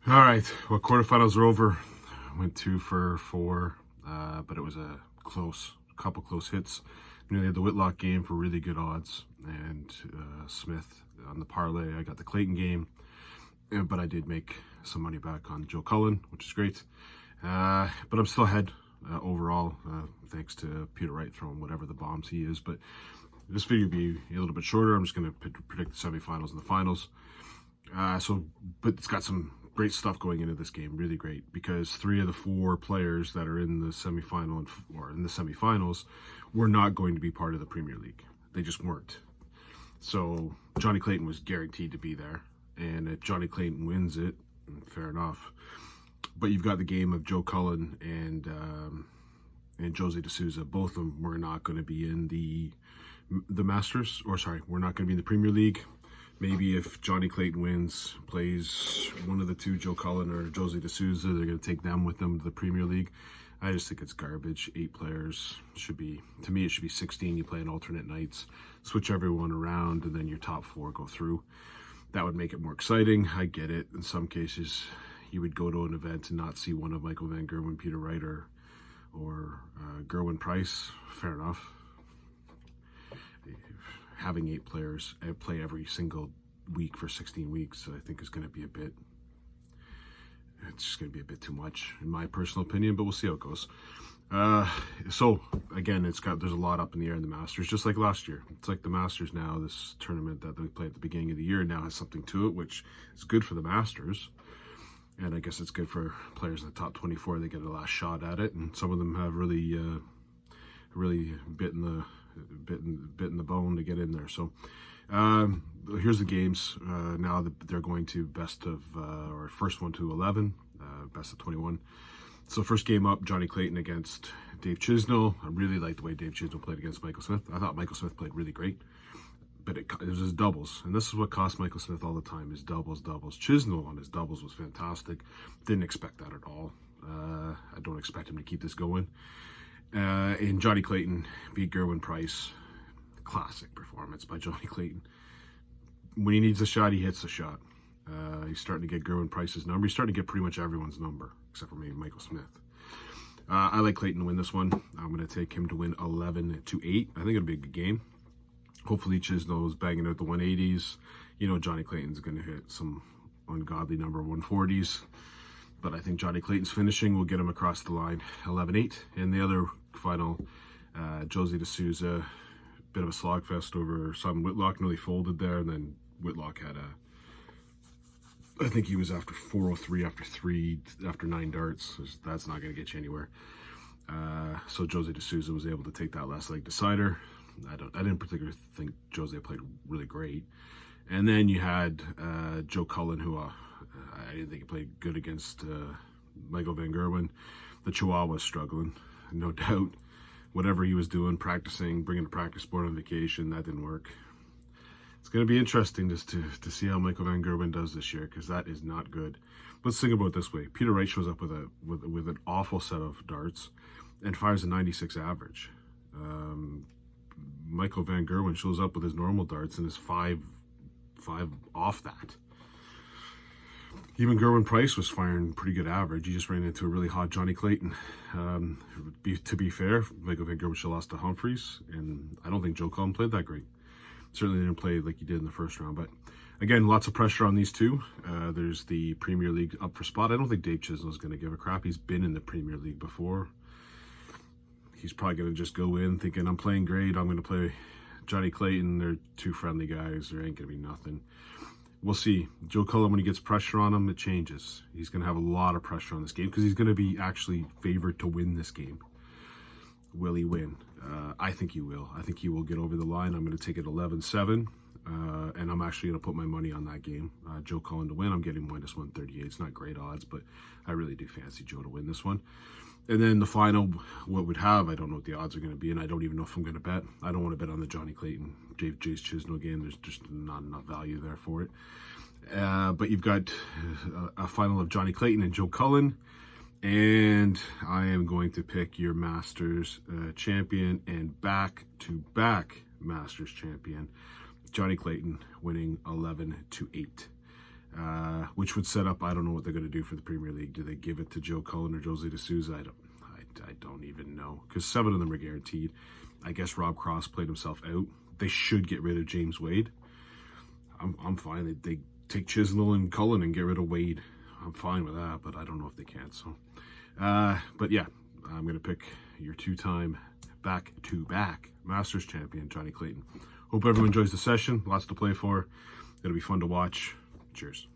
All right, well, quarterfinals are over. Went 2 for 4, but it was a couple close hits. Nearly had the Whitlock game for really good odds, and Smith on the parlay. I got the Clayton game, but I did make some money back on Joe Cullen, which is great. But I'm still ahead overall, thanks to Peter Wright throwing whatever the bombs he is. But this video will be a little bit shorter. I'm just going to predict the semifinals and the finals. But it's got some great stuff going into this game, really great, because 3 of the 4 players that are in the semifinal or in the semifinals were not going to be part of the Premier League. They just weren't. So Johnny Clayton was guaranteed to be there, and if Johnny Clayton wins it, fair enough. But you've got the game of Joe Cullen and Jose de Souza. Both of them were not going to be in the Masters, or sorry, we're not going to be in the Premier League. Maybe if Johnny Clayton wins, plays one of the 2, Joe Cullen or Jose de Souza, they're going to take them with them to the Premier League. I just think it's garbage. 8 players should be, to me, it should be 16. You play on alternate nights, switch everyone around, and then your top 4 go through. That would make it more exciting. I get it. In some cases, you would go to an event and not see one of Michael Van Gerwen, Peter Wright, or Gerwin Price. Fair enough. Having 8 players play every single week for 16 weeks, I think is going to be it's just going to be a bit too much, in my personal opinion, but we'll see how it goes. So again, there's a lot up in the air in the Masters, just like last year. It's like the Masters now, this tournament that they play at the beginning of the year now has something to it, which is good for the Masters. And I guess it's good for players in the top 24. They get a last shot at it, and some of them have really bitten the bone to get in there. So here's the games. Now they're going to first 1 to 11, best of 21. So first game up, Johnny Clayton against Dave Chisnell. I really liked the way Dave Chisnell played against Michael Smith. I thought Michael Smith played really great, but it was his doubles, and this is what cost Michael Smith all the time, is doubles. Chisnell on his doubles was fantastic. Didn't expect that at all. I don't expect him to keep this going. And Johnny Clayton beat Gerwin Price. Classic performance by Johnny Clayton. When he needs a shot, he hits the shot. He's starting to get Gerwin Price's number. He's starting to get pretty much everyone's number, except for maybe Michael Smith. I like Clayton to win this one. I'm going to take him to win 11-8. I think it'll be a good game. Hopefully Chisnell is banging out the 180s. You know Johnny Clayton's going to hit some ungodly number 140s. But I think Johnny Clayton's finishing will get him across the line, 11-8. And the other final, Jose de Souza, bit of a slogfest over Simon Whitlock, nearly folded there. And then Whitlock had I think he was after 403 after 9 darts. So that's not going to get you anywhere. So Jose de Souza was able to take that last leg decider. I didn't particularly think Jose played really great. And then you had Joe Cullen, who I didn't think he played good against Michael Van Gerwen. The Chihuahua was struggling, no doubt. Whatever he was doing, practicing, bringing a practice board on vacation, that didn't work. It's going to be interesting just to see how Michael Van Gerwen does this year, because that is not good. Let's think about it this way. Peter Wright shows up with an awful set of darts and fires a 96 average. Michael Van Gerwen shows up with his normal darts and is 5 off that. Even Gerwin Price was firing pretty good average. He just ran into a really hot Johnny Clayton. To be fair, Michael Van Gerwen should have lost to Humphreys, and I don't think Joe Cullen played that great. Certainly didn't play like he did in the first round. But again, lots of pressure on these 2. There's the Premier League up for spot. I don't think Dave Chisnell is going to give a crap. He's been in the Premier League before. He's probably going to just go in thinking, I'm playing great, I'm going to play Johnny Clayton. They're 2 friendly guys. There ain't going to be nothing. We'll see. Joe Cullen, when he gets pressure on him, it changes. He's going to have a lot of pressure on this game because he's going to be actually favored to win this game. Will he win? I think he will. I think he will get over the line. I'm going to take it 11-7, and I'm actually going to put my money on that game. Joe Cullen to win. I'm getting -138. It's not great odds, but I really do fancy Joe to win this one. And then the final, what would have, I don't know what the odds are going to be, and I don't even know if I'm going to bet. I don't want to bet on the Johnny Clayton, Jace Chisnell game. There's just not enough value there for it. But you've got a final of Johnny Clayton and Joe Cullen. And I am going to pick your Masters champion and back-to-back Masters champion, Johnny Clayton, winning 11-8. which would set up, I don't know what they're going to do for the Premier League. Do they give it to Joe Cullen or Jose de Souza? I don't even know, because 7 of them are guaranteed. I guess Rob Cross played himself out. They should get rid of James Wade. I'm fine. They take Chisnell and Cullen and get rid of Wade. I'm fine with that, but I don't know if they can. So, but yeah, I'm going to pick your 2-time back-to-back Masters champion, Johnny Clayton. Hope everyone enjoys the session. Lots to play for. It'll be fun to watch. Cheers.